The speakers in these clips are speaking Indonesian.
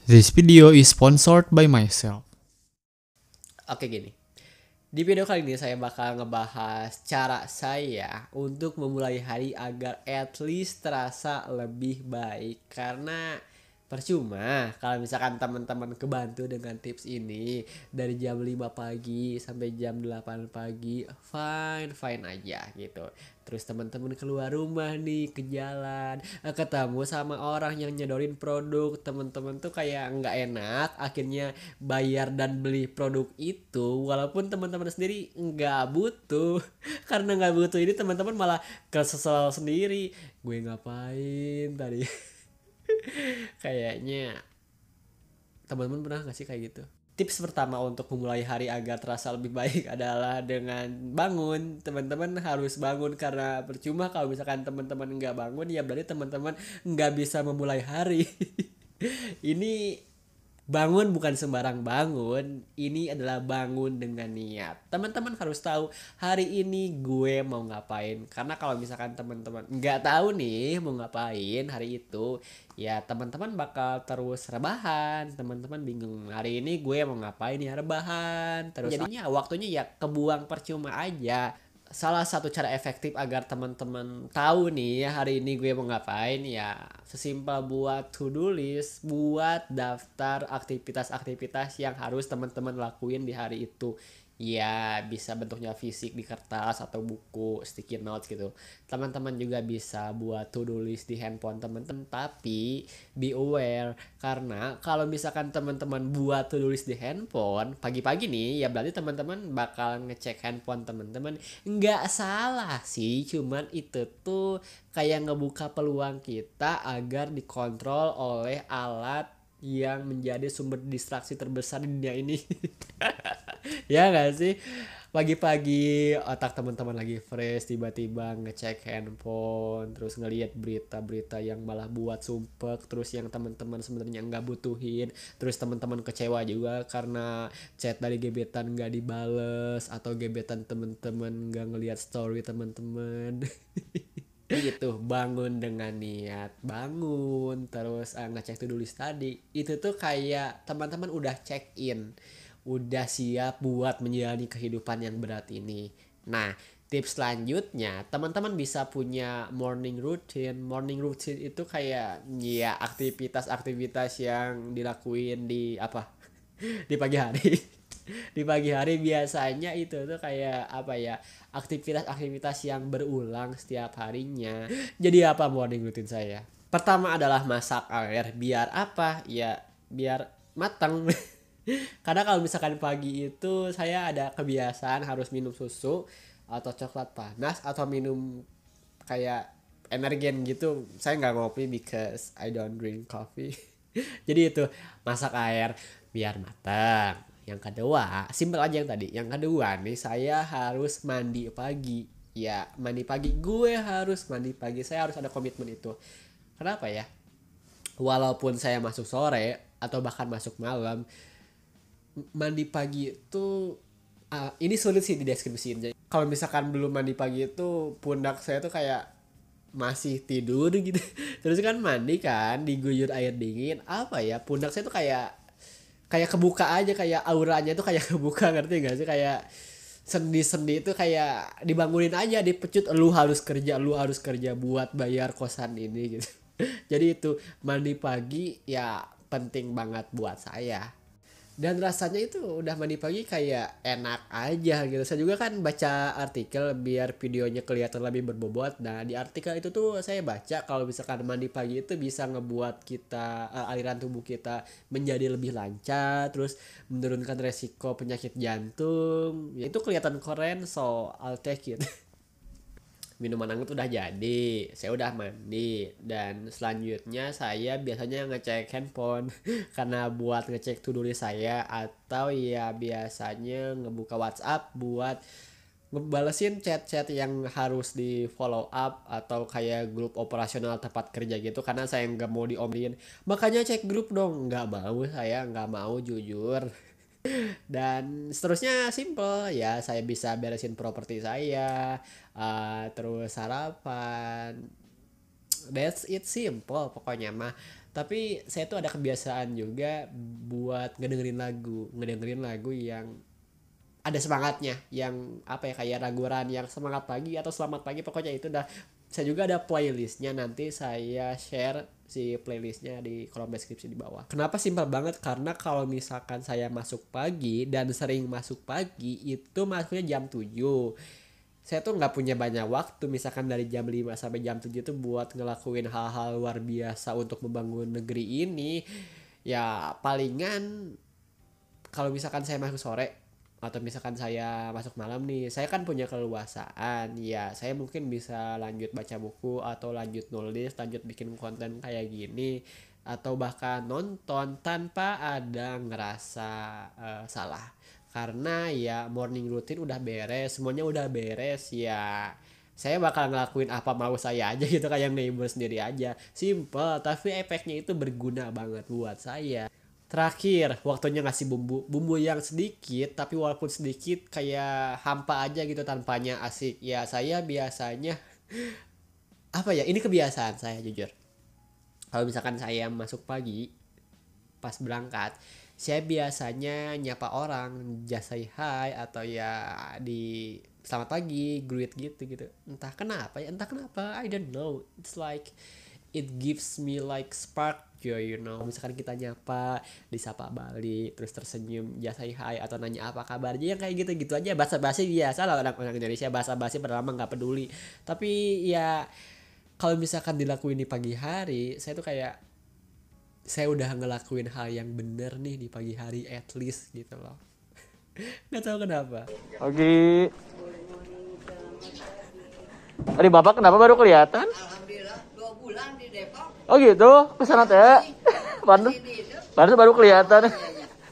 This video is sponsored by myself. Oke gini, di video kali ini saya bakal ngebahas cara saya untuk memulai hari agar at least terasa lebih baik. Karena percuma kalau misalkan teman-teman kebantu dengan tips ini dari jam 5 pagi sampai jam 8 pagi fine aja gitu. Terus teman-teman keluar rumah nih ke jalan, ketemu sama orang yang nyedorin produk, teman-teman tuh kayak nggak enak, akhirnya bayar dan beli produk itu walaupun teman-teman sendiri nggak butuh. Karena nggak butuh ini teman-teman malah kesel sendiri, gue ngapain tadi. Kayaknya teman-teman pernah nggak sih kayak gitu? Tips pertama untuk memulai hari agar terasa lebih baik adalah dengan bangun. Teman-teman harus bangun karena percuma kalau misalkan teman-teman nggak bangun ya berarti teman-teman nggak bisa memulai hari. Ini bangun bukan sembarang bangun, ini adalah bangun dengan niat. Teman-teman harus tahu hari ini gue mau ngapain. Karena kalau misalkan teman-teman nggak tahu nih mau ngapain hari itu, ya teman-teman bakal terus rebahan. Teman-teman bingung hari ini gue mau ngapain ya, rebahan. Terus jadinya waktunya ya kebuang percuma aja. Salah satu cara efektif agar teman-teman tahu nih hari ini gue mau ngapain ya sesimpel buat to do list, buat daftar aktivitas-aktivitas yang harus teman-teman lakuin di hari itu. Ya bisa bentuknya fisik di kertas atau buku, sticky notes gitu. Teman-teman juga bisa buat to do list di handphone teman-teman, tapi be aware karena kalau misalkan teman-teman buat to do list di handphone pagi-pagi nih ya berarti teman-teman bakal ngecek handphone teman-teman. Nggak salah sih, cuman itu tuh kayak ngebuka peluang kita agar dikontrol oleh alat yang menjadi sumber distraksi terbesar di dunia ini. Ya nggak sih? Pagi-pagi otak teman-teman lagi fresh, tiba-tiba ngecek handphone, terus ngelihat berita-berita yang malah buat sumpek, terus yang teman-teman sebenarnya nggak butuhin, terus teman-teman kecewa juga karena chat dari gebetan nggak dibales atau gebetan teman-teman nggak ngelihat story teman-teman. Gitu, bangun dengan niat, bangun terus ngecek to-do list tadi itu tuh kayak teman-teman udah check in, udah siap buat menjalani kehidupan yang berat ini. Nah, tips selanjutnya teman-teman bisa punya morning routine itu kayak ya aktivitas-aktivitas yang dilakuin di apa di pagi hari. Di pagi hari biasanya itu tuh kayak apa ya, aktivitas-aktivitas yang berulang setiap harinya. Jadi apa morning routine saya? Pertama adalah masak air. Biar apa ya, biar matang. Karena kalau misalkan pagi itu saya ada kebiasaan harus minum susu atau coklat panas atau minum kayak energen gitu. Saya nggak ngopi because I don't drink coffee. Jadi itu masak air biar matang. Yang kedua, simpel aja yang tadi. Yang kedua nih saya harus mandi pagi. Ya, mandi pagi. Gue harus mandi pagi. Saya harus ada komitmen itu. Kenapa ya? Walaupun saya masuk sore atau bahkan masuk malam, mandi pagi itu ini sulit sih dideskripsiin. Kalau misalkan belum mandi pagi itu pundak saya tuh kayak masih tidur gitu. Terus kan mandi kan diguyur air dingin, apa ya, pundak saya tuh kayak kayak kebuka aja, kayak auranya tuh kayak kebuka, ngerti gak sih, kayak sendi-sendi itu kayak dibangunin aja, dipecut, lu harus kerja buat bayar kosan ini gitu. Jadi itu mandi pagi ya penting banget buat saya. Dan rasanya itu udah mandi pagi kayak enak aja gitu. Saya juga kan baca artikel biar videonya kelihatan lebih berbobot. Nah di artikel itu tuh saya baca kalau misalkan mandi pagi itu bisa ngebuat kita aliran tubuh kita menjadi lebih lancar, terus menurunkan resiko penyakit jantung. Ya, itu kelihatan keren, so I'll take it. Minuman hangat udah jadi, saya udah mandi, dan selanjutnya saya biasanya ngecek handphone karena buat ngecek to do list saya atau ya biasanya ngebuka WhatsApp buat ngebalesin chat-chat yang harus di follow up atau kayak grup operasional tempat kerja gitu, karena saya nggak mau diomelin makanya cek grup dong, nggak mau, saya nggak mau jujur. Dan seterusnya simple ya, saya bisa beresin properti saya, terus sarapan, that's it, simple pokoknya mah. Tapi saya tuh ada kebiasaan juga buat ngedengerin lagu yang ada semangatnya, yang apa ya, kayak raguran yang semangat pagi atau selamat pagi, pokoknya itu dah. Saya juga ada playlistnya, nanti saya share si playlistnya di kolom deskripsi di bawah. Kenapa simpel banget, karena kalau misalkan saya masuk pagi dan sering masuk pagi itu masuknya jam 7, saya tuh nggak punya banyak waktu misalkan dari jam 5 sampai jam 7 tuh buat ngelakuin hal-hal luar biasa untuk membangun negeri ini. Ya palingan kalau misalkan saya masuk sore atau misalkan saya masuk malam nih, saya kan punya keleluasaan ya, saya mungkin bisa lanjut baca buku atau lanjut nulis, lanjut bikin konten kayak gini, atau bahkan nonton tanpa ada ngerasa salah, karena ya morning routine udah beres, semuanya udah beres ya. Saya bakal ngelakuin apa mau saya aja gitu, kayak neighbor sendiri aja, simple tapi efeknya itu berguna banget buat saya. Terakhir, waktunya ngasih bumbu yang sedikit, tapi walaupun sedikit kayak hampa aja gitu, tanpanya asik. Ya saya biasanya apa ya? Ini kebiasaan saya jujur. Kalau misalkan saya masuk pagi pas berangkat, saya biasanya nyapa orang, just say hi, atau ya di selamat pagi, greet gitu gitu. Entah kenapa, I don't know. It's like it gives me like spark joy, you know. Misalkan kita nyapa, disapa balik, terus tersenyum, just say hi, atau nanya apa kabarnya, yang kayak gitu-gitu aja, basa-basi biasa lah, orang Indonesia basa-basi berlama nggak peduli. Tapi ya kalau misalkan dilakuin di pagi hari, saya tuh kayak saya udah ngelakuin hal yang bener nih di pagi hari, at least gitu loh. Nggak tahu kenapa. Oke. Tadi Bapak kenapa baru kelihatan? Alhamdulillah 2 bulan di Depok. Oh gitu, kesana teh. Baru baru kelihatan.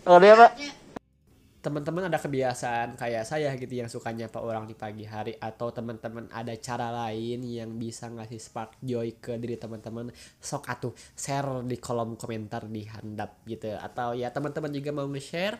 Oh dia Pak. Teman-teman ada kebiasaan kayak saya gitu yang suka nyapa orang di pagi hari, atau teman-teman ada cara lain yang bisa ngasih spark joy ke diri teman-teman, sok atuh share di kolom komentar di handap gitu. Atau ya teman-teman juga mau nge-share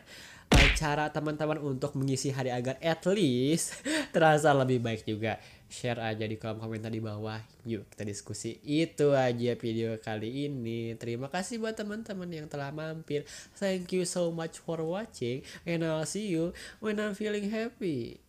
cara teman-teman untuk mengisi hari agar at least terasa lebih baik juga, share aja di kolom komentar di bawah, yuk kita diskusi. Itu aja video kali ini, terima kasih buat teman-teman yang telah mampir, thank you so much for watching, and I'll see you when I'm feeling happy.